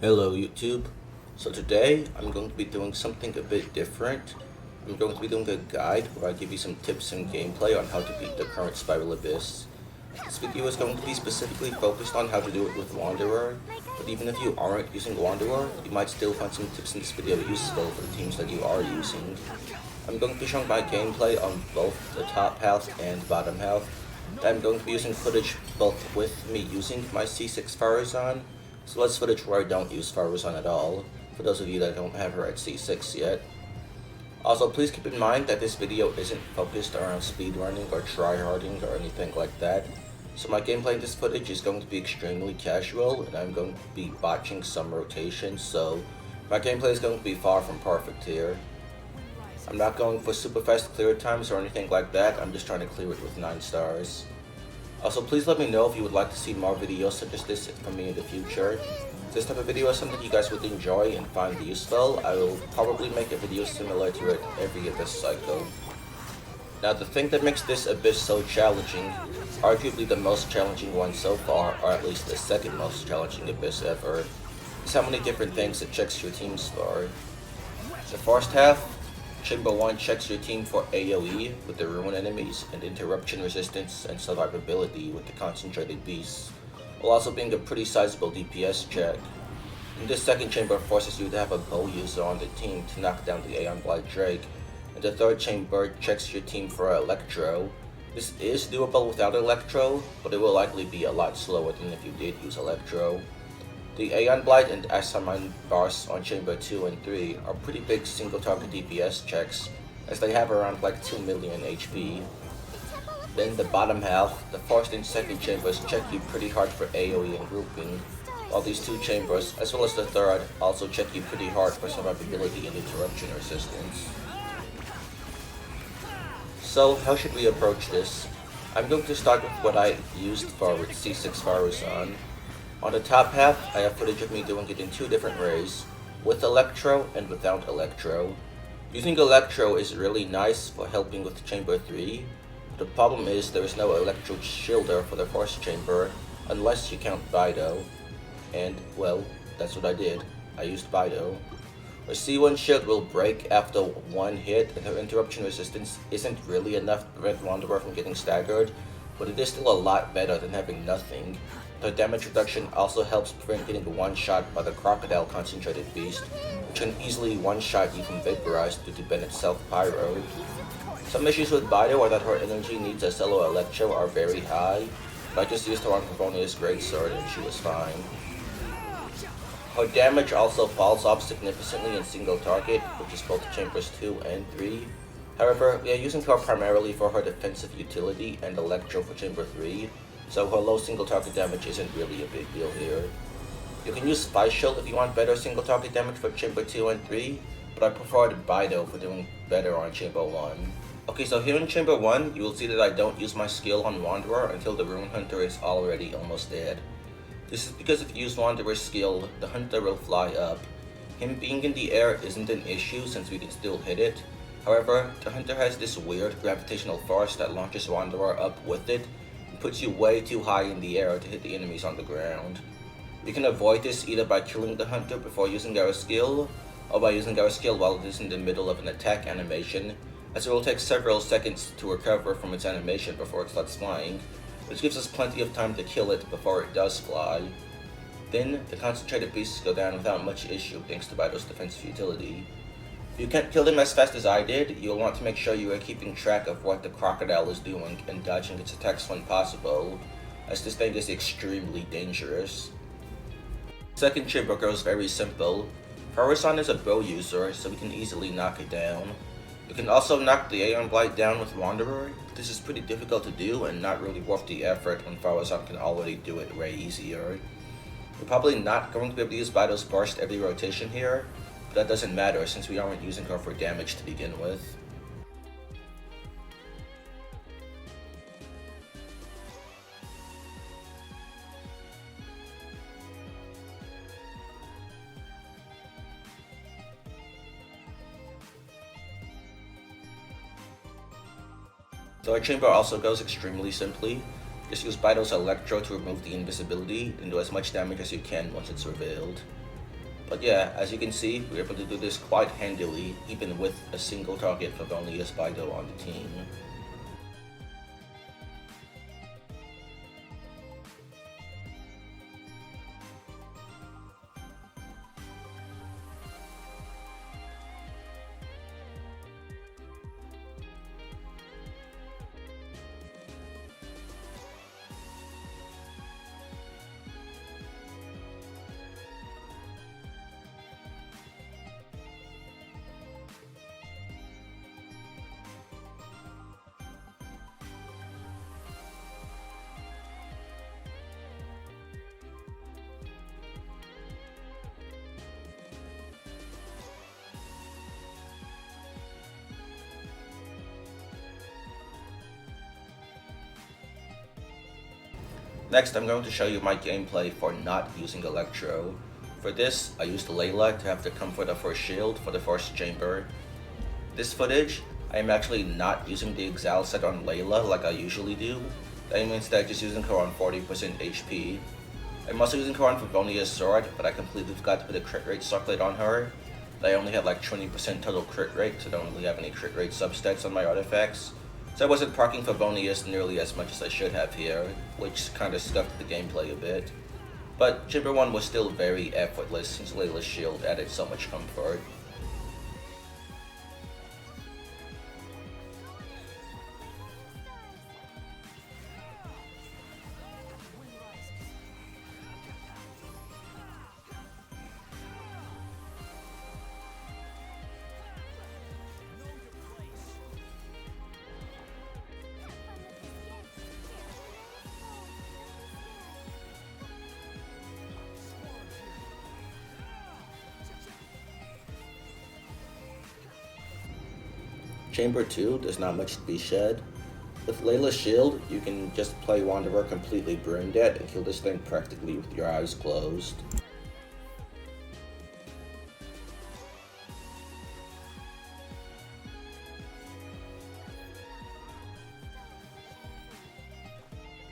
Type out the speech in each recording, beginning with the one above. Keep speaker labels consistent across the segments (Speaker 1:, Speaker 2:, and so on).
Speaker 1: Hello YouTube. So today I'm going to be doing something a bit different. I'm going to be doing a guide where I give you some tips and gameplay on how to beat the current Spiral Abyss. This video is going to be specifically focused on how to do it with Wanderer, but even if you aren't using Wanderer, you might still find some tips in this video useful for the teams that you are using. I'm going to be showing my gameplay on both the top half and bottom half. I'm going to be using footage both with me using my C6 Faruzan, as well as footage where I don't use Faruzan at all, for those of you that don't have her at C6 yet. Also, please keep in mind that this video isn't focused around speedrunning or tryharding or anything like that. So my gameplay in this footage is going to be extremely casual, and I'm going to be botching some rotations, so my gameplay is going to be far from perfect here. I'm not going for super fast clear times or anything like that, I'm just trying to clear it with 9 stars. Also, please let me know if you would like to see more videos such as this from me in the future. If this type of video is something you guys would enjoy and find useful, I will probably make a video similar to it every Abyss cycle. Now, the thing that makes this Abyss so challenging, arguably the most challenging one so far, or at least the second most challenging Abyss ever, is how many different things it checks your teams for. The first half, Chamber 1 checks your team for AoE with the Ruin enemies and interruption resistance and survivability with the Concentrated Beasts, while also being a pretty sizable DPS check. And this second chamber forces you to have a bow user on the team to knock down the Aeon Blight Drake, and the third chamber checks your team for Electro. This is doable without Electro, but it will likely be a lot slower than if you did use Electro. The Aeon Blight and Asaman bars on Chamber 2 and 3 are pretty big single target DPS checks, as they have around like 2 million HP. Then the bottom half, the first and second chambers check you pretty hard for AoE and grouping, while these two chambers, as well as the third, also check you pretty hard for survivability and interruption resistance. So how should we approach this? I'm going to start with what I used for with C6 Faruzan. On the top half, I have footage of me doing it in 2 different ways, with Electro and without Electro. Using Electro is really nice for helping with Chamber 3, but the problem is there is no Electro shielder for the first chamber, unless you count Bido. And, well, that's what I did. I used Bido. Her C1 shield will break after 1 hit, and her interruption resistance isn't really enough to prevent Wanderer from getting staggered, but it is still a lot better than having nothing. The damage reduction also helps prevent getting one-shot by the Crocodile Concentrated Beast, which can easily one-shot you from Vaporized due to Bennett's Self-Pyro. Some issues with Bido are that her energy needs a solo Electro are very high, but I just used her on Favonia's Greatsword and she was fine. Her damage also falls off significantly in single target, which is both Chambers 2 and 3. However, we are using her primarily for her defensive utility and Electro for Chamber 3, so her low single target damage isn't really a big deal here. You can use Spy Shield if you want better single target damage for Chamber 2 and 3, but I prefer Bido for doing better on Chamber 1. Okay, so here in Chamber 1, you will see that I don't use my skill on Wanderer until the Ruin Hunter is already almost dead. This is because if you use Wanderer's skill, the Hunter will fly up. Him being in the air isn't an issue since we can still hit it. However, the Hunter has this weird gravitational force that launches Wanderer up with it, puts you way too high in the air to hit the enemies on the ground. We can avoid this either by killing the Hunter before using our skill, or by using our skill while it is in the middle of an attack animation, as it will take several seconds to recover from its animation before it starts flying, which gives us plenty of time to kill it before it does fly. Then, the Concentrated Beasts go down without much issue thanks to Bido's defensive utility. If you can't kill them as fast as I did, you'll want to make sure you are keeping track of what the Crocodile is doing and dodging its attacks when possible, as this thing is extremely dangerous. Second chamber goes very simple. Faruzan is a bow user, so we can easily knock it down. You can also knock the Aeon Blight down with Wanderer, but this is pretty difficult to do and not really worth the effort when Faruzan can already do it way easier. We're probably not going to be able to use Bido's Burst every rotation here, but that doesn't matter since we aren't using her for damage to begin with. So our chamber also goes extremely simply. Just use Bido's Electro to remove the invisibility and do as much damage as you can once it's revealed. But yeah, as you can see, we're able to do this quite handily, even with a single target of only a Spider on the team. Next, I'm going to show you my gameplay for not using Electro. For this, I used Layla to have the comfort of her shield for the first chamber. This footage, I am actually not using the Exile set on Layla like I usually do. I am instead just using her on 40% HP. I'm also using her on Favonia's sword, but I completely forgot to put a crit rate circlet on her. I only have like 20% total crit rate, so I don't really have any crit rate substats on my artifacts. So I wasn't proccing Favonius nearly as much as I should have here, which kind of scuffed the gameplay a bit. But Chamber 1 was still very effortless since Layla's shield added so much comfort. Chamber 2, there's not much to be said. With Layla's shield, you can just play Wanderer completely brain dead and kill this thing practically with your eyes closed.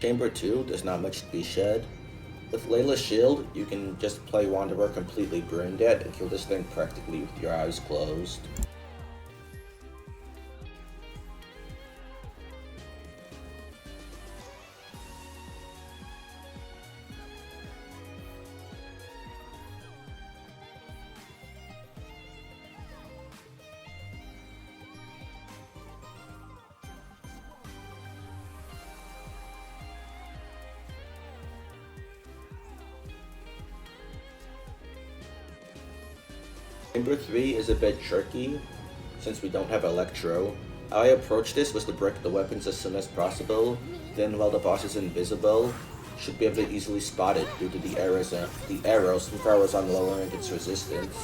Speaker 1: Chamber 2, there's not much to be said. With Layla's shield, you can just play Wanderer completely brain dead and kill this thing practically with your eyes closed. Chamber 3 is a bit tricky, since we don't have Electro. How I approach this was to break the weapons as soon as possible, then while the boss is invisible, should be able to easily spot it due to the arrows from Faruzan lowering its resistance.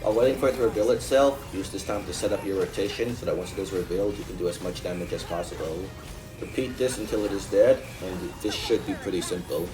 Speaker 1: While waiting for it to reveal itself, use this time to set up your rotation so that once it is revealed you can do as much damage as possible. Repeat this until it is dead, and this should be pretty simple.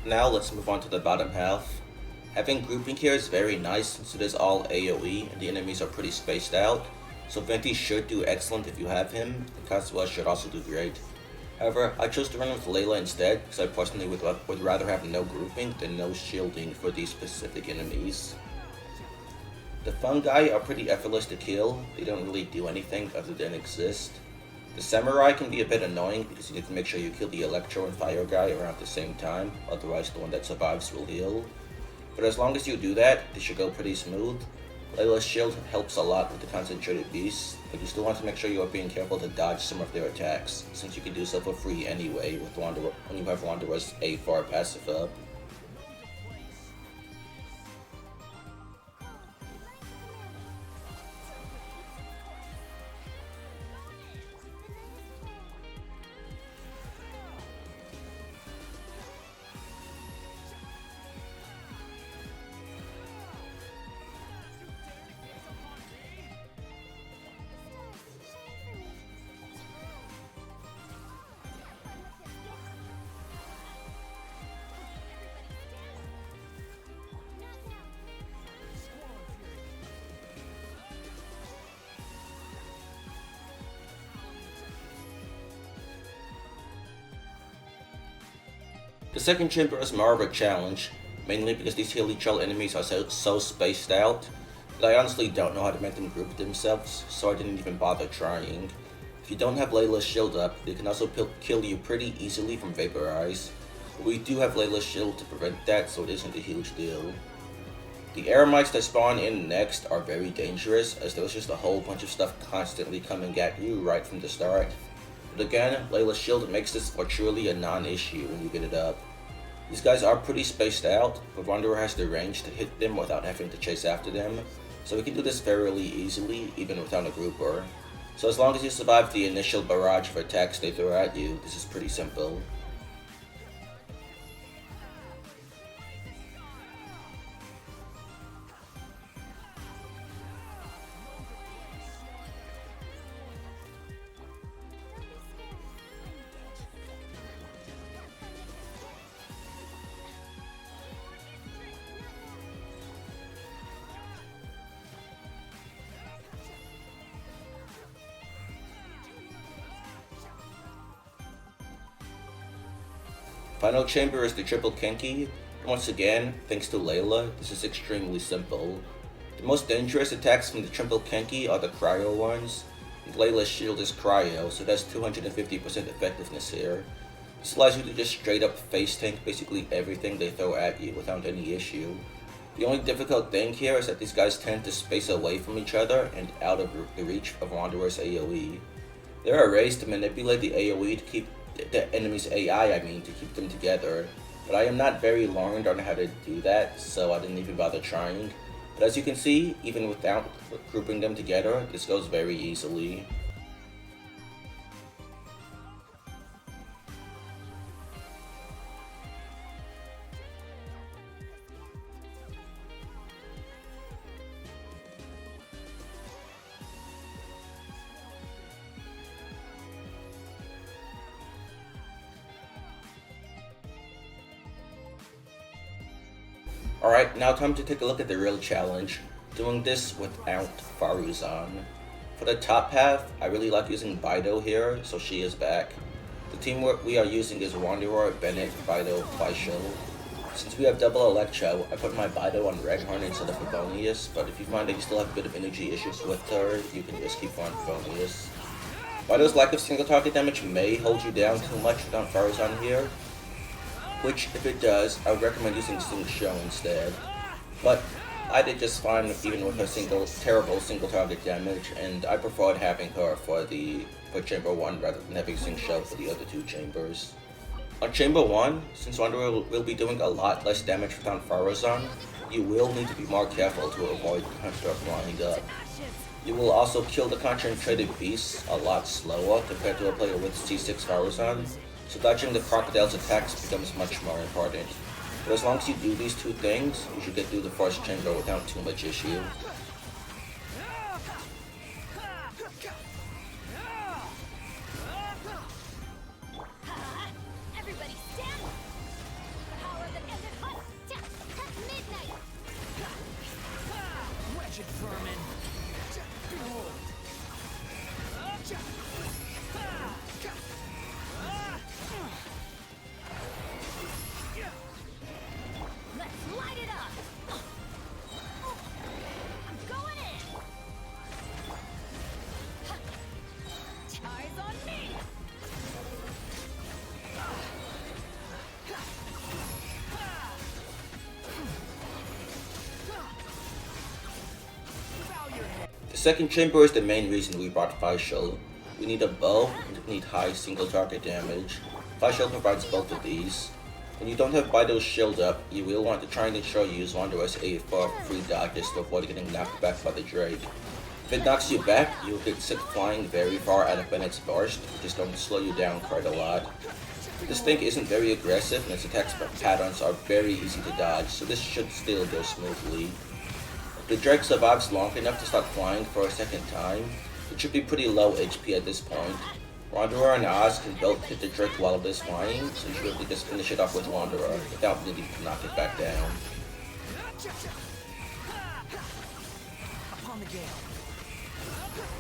Speaker 1: Now let's move on to the bottom half. Having grouping here is very nice since it is all AoE and the enemies are pretty spaced out, so Venti should do excellent if you have him, and Kazuha should also do great. However, I chose to run with Layla instead because I personally would rather have no grouping than no shielding for these specific enemies. The fungi are pretty effortless to kill, they don't really do anything other than exist. The samurai can be a bit annoying because you need to make sure you kill the electro and fire guy around the same time, otherwise the one that survives will heal. But as long as you do that, this should go pretty smooth. Layla's shield helps a lot with the concentrated beasts, but you still want to make sure you are being careful to dodge some of their attacks, since you can do so for free anyway with when you have Wanderer's A4 passive up. The second chamber is more of a challenge, mainly because these Healy Troll enemies are so spaced out that I honestly don't know how to make them group themselves, so I didn't even bother trying. If you don't have Layla's shield up, they can also kill you pretty easily from Vaporize, but we do have Layla's shield to prevent that, so it isn't a huge deal. The Eremites that spawn in next are very dangerous, as there's just a whole bunch of stuff constantly coming at you right from the start. But again, Layla's shield makes this truly a non-issue when you get it up. These guys are pretty spaced out, but Wanderer has the range to hit them without having to chase after them, so we can do this fairly easily, even without a grouper. So as long as you survive the initial barrage of attacks they throw at you, this is pretty simple. Final chamber is the triple Kenki, and once again, thanks to Layla, this is extremely simple. The most dangerous attacks from the triple Kenki are the cryo ones, and Layla's shield is cryo, so that's 250% effectiveness here. This allows you to just straight up face tank basically everything they throw at you without any issue. The only difficult thing here is that these guys tend to space away from each other and out of the reach of Wanderer's AoE. There are ways to manipulate the AoE to keep the enemy's AI, to keep them together, but I am not very learned on how to do that, so I didn't even bother trying. But as you can see, even without grouping them together, this goes very easily. Alright, now time to take a look at the real challenge, doing this without Faruzan. For the top half, I really like using Bido here, so she is back. The teamwork we are using is Wanderer, Bennett, Bido, Faisal. Since we have double Electro, I put my Bido on Reghorn instead of Favonius, but if you find that you still have a bit of energy issues with her, you can just keep on Favonius. Bido's lack of single target damage may hold you down too much without Faruzan here, which, if it does, I would recommend using Sing Show instead. But I did just fine even with her terrible single target damage, and I preferred having her for chamber 1 rather than having Sing Show for the other two chambers. On chamber 1, since Wanderer will be doing a lot less damage without Faruzan, you will need to be more careful to avoid the Hunter flying up. You will also kill the concentrated beasts a lot slower compared to a player with C6 Faruzan, so dodging the crocodile's attacks becomes much more important. But as long as you do these two things, you should get through the first chamber without too much issue. second chamber is the main reason we brought Facial. We need a bow and we need high single target damage. Facial provides both of these. When you don't have Bido's shield up, you will want to try and ensure you use Wanderer's A for free dodges to avoid getting knocked back by the Drake. If it knocks you back, you'll get sick flying very far out of Bennett's burst, which is going to slow you down quite a lot. This thing isn't very aggressive and its attacks patterns are very easy to dodge, so this should still go smoothly. If the Drake survives long enough to start flying for a second time, it should be pretty low HP at this point. Wanderer and Oz can both hit the Drake while it is flying, so you should be able to just finish it off with Wanderer without needing to knock it back down.
Speaker 2: Upon the gale.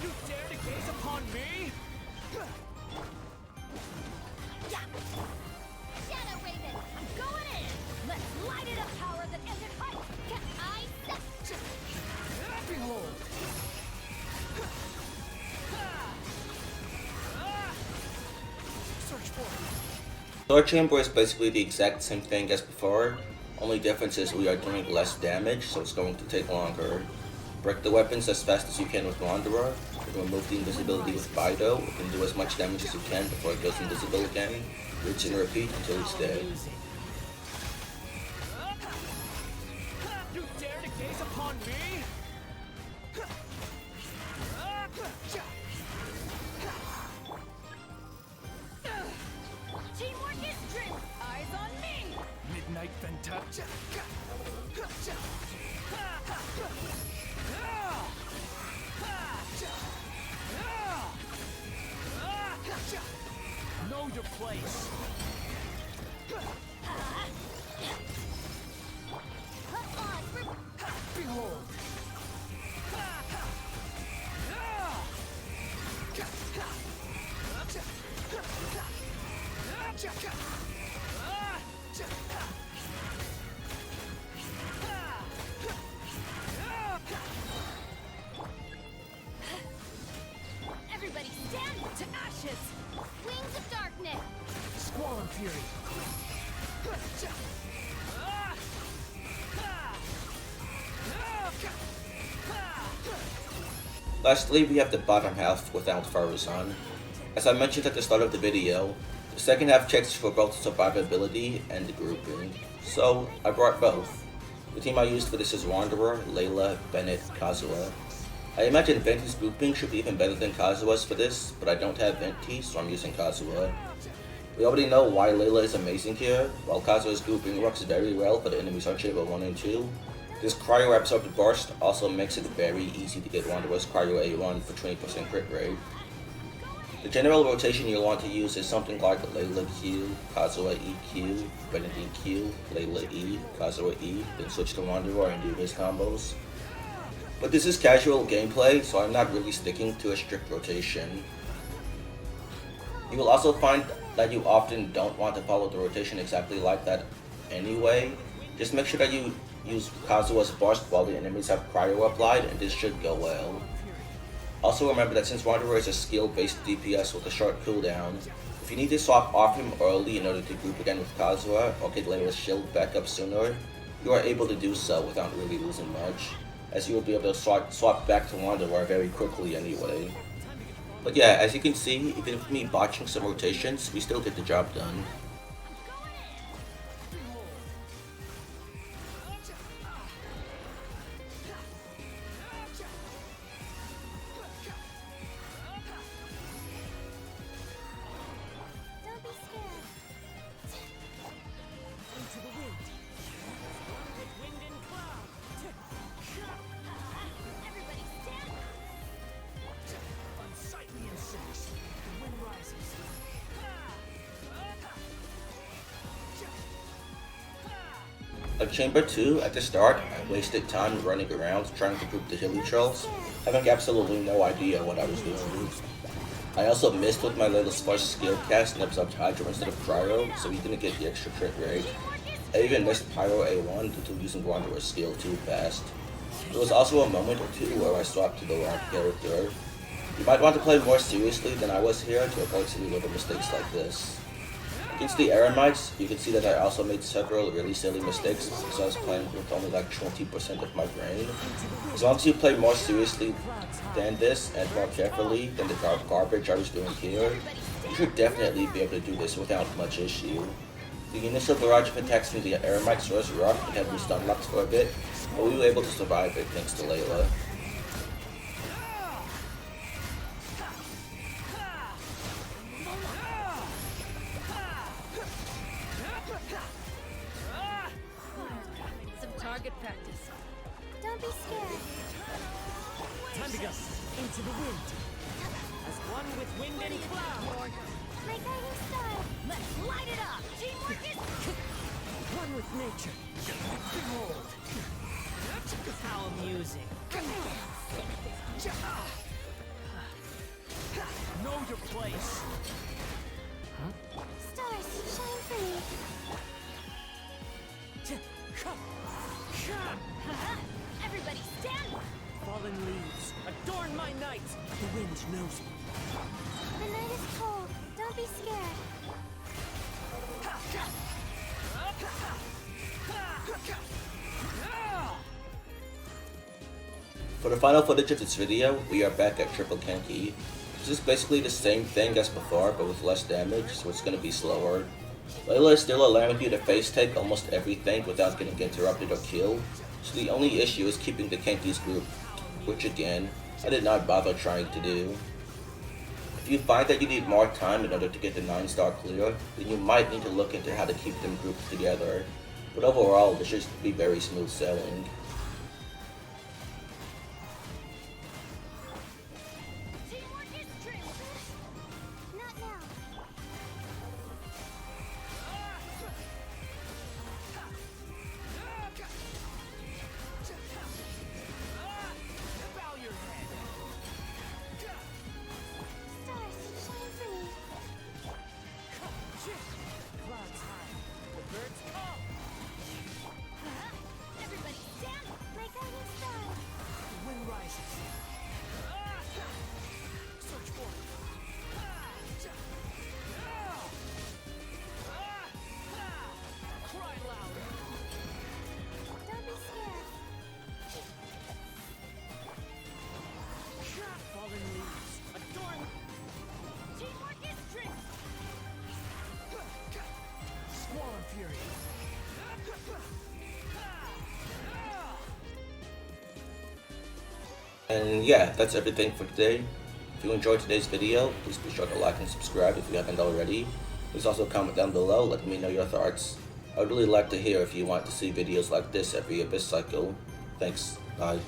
Speaker 2: You dare to gaze upon me?
Speaker 3: Shadow Raven, I'm going in! Let's light it up, power that ended fight! Can I set?
Speaker 2: Behold! Search for it.
Speaker 1: Third chamber is basically the exact same thing as before, only difference is we are doing less damage, so it's going to take longer. Break the weapons as fast as you can with Wanderer, and remove the invisibility with Bido, you can do as much damage as you can before it goes invisible again, rinse and repeat until it's dead.
Speaker 2: You dare to gaze upon me?
Speaker 3: Teamwork is strength! Eyes on me!
Speaker 2: Midnight Venta. Know your place. Behold.
Speaker 3: Everybody stand to ashes! Wings of darkness!
Speaker 2: Squall Fury.
Speaker 1: Lastly, we have the bottom half without Faruzan. As I mentioned at the start of the video, the second half checks for both survivability and the grouping, so I brought both. The team I used for this is Wanderer, Layla, Bennett, Kazuha. I imagine Venti's grouping should be even better than Kazuha's for this, but I don't have Venti, so I'm using Kazuha. We already know why Layla is amazing here. While Kazuha's grouping works very well for the enemies on chamber 1 and 2, this Cryo Absorbed Burst also makes it very easy to get Wanderer's Cryo A1 for 20% crit rate. The general rotation you'll want to use is something like Layla Q, Kazuha EQ, Bennett EQ, Layla E, Kazuha E, then switch to Wanderer and do his combos. But this is casual gameplay, so I'm not really sticking to a strict rotation. You will also find that you often don't want to follow the rotation exactly like that anyway. Just make sure that you use Kazuha's burst while the enemies have cryo applied, and this should go well. Also remember that since Wanderer is a skill-based DPS with a short cooldown, if you need to swap off him early in order to group again with Kazuha or get Layla's shield back up sooner, you are able to do so without really losing much, as you will be able to swap back to Wanderer very quickly anyway. But yeah, as you can see, even with me botching some rotations, we still get the job done.
Speaker 3: Don't be scared.
Speaker 2: Into the wind. With wind and cloud.
Speaker 3: Everybody stand!
Speaker 2: Unsightly insects. The wind rises.
Speaker 1: Like Chamber 2, at the start, I wasted time running around trying to group the hilly trolls, having absolutely no idea what I was doing. I also missed with my Layla's first skill cast and absorbed Hydro instead of Cryo, so we didn't get the extra crit rate. I even missed Pyro A1 due to using Wanderer's skill too fast. There was also a moment or two where I swapped to the wrong character. You might want to play more seriously than I was here to avoid silly little mistakes like this. Against the Eremites, you can see that I also made several really silly mistakes because I was playing with only like 20% of my brain. As long as you play more seriously than this and more carefully than the garbage I was doing here, you should definitely be able to do this without much issue. The initial barrage of attacks from the Eremites was rough and had me stun locked for a bit, but we were able to survive it thanks to Layla.
Speaker 3: Some target practice. Don't be scared.
Speaker 2: Time to go. Into the wind. As one with wind and cloud.
Speaker 3: My guiding star. Let's light it up. Teamwork is
Speaker 2: One with nature. Behold. How amusing. Know your place.
Speaker 3: stars. Shine for me. Everybody stand.
Speaker 2: Fallen leaves, adorn my night. The wind knows me.
Speaker 3: The night is cold. Don't be scared.
Speaker 1: For the final footage of this video, we are back at Triple Kenki. This is basically the same thing as before, but with less damage, so it's going to be slower. Layla is still allowing you to face take almost everything without getting interrupted or killed, so the only issue is keeping the Kenki's group, which again, I did not bother trying to do. If you find that you need more time in order to get the 9-star clear, then you might need to look into how to keep them grouped together, but overall, this should be very smooth sailing.
Speaker 3: Teamwork is strength. Not now.
Speaker 2: Bow your head.
Speaker 3: Stars, shine for me.
Speaker 2: Clouds high. The birds come.
Speaker 3: Everybody stand. My guiding star.
Speaker 2: The wind rises. Search for it. Cry louder.
Speaker 3: Don't be scared.
Speaker 2: Fallen leaves, adorn.
Speaker 3: Teamwork is strength.
Speaker 2: Squall and fury.
Speaker 1: And yeah, that's everything for today. If you enjoyed today's video, please be sure to like and subscribe if you haven't already. Please also comment down below letting me know your thoughts. I would really like to hear if you want to see videos like this every Abyss cycle. Thanks, bye.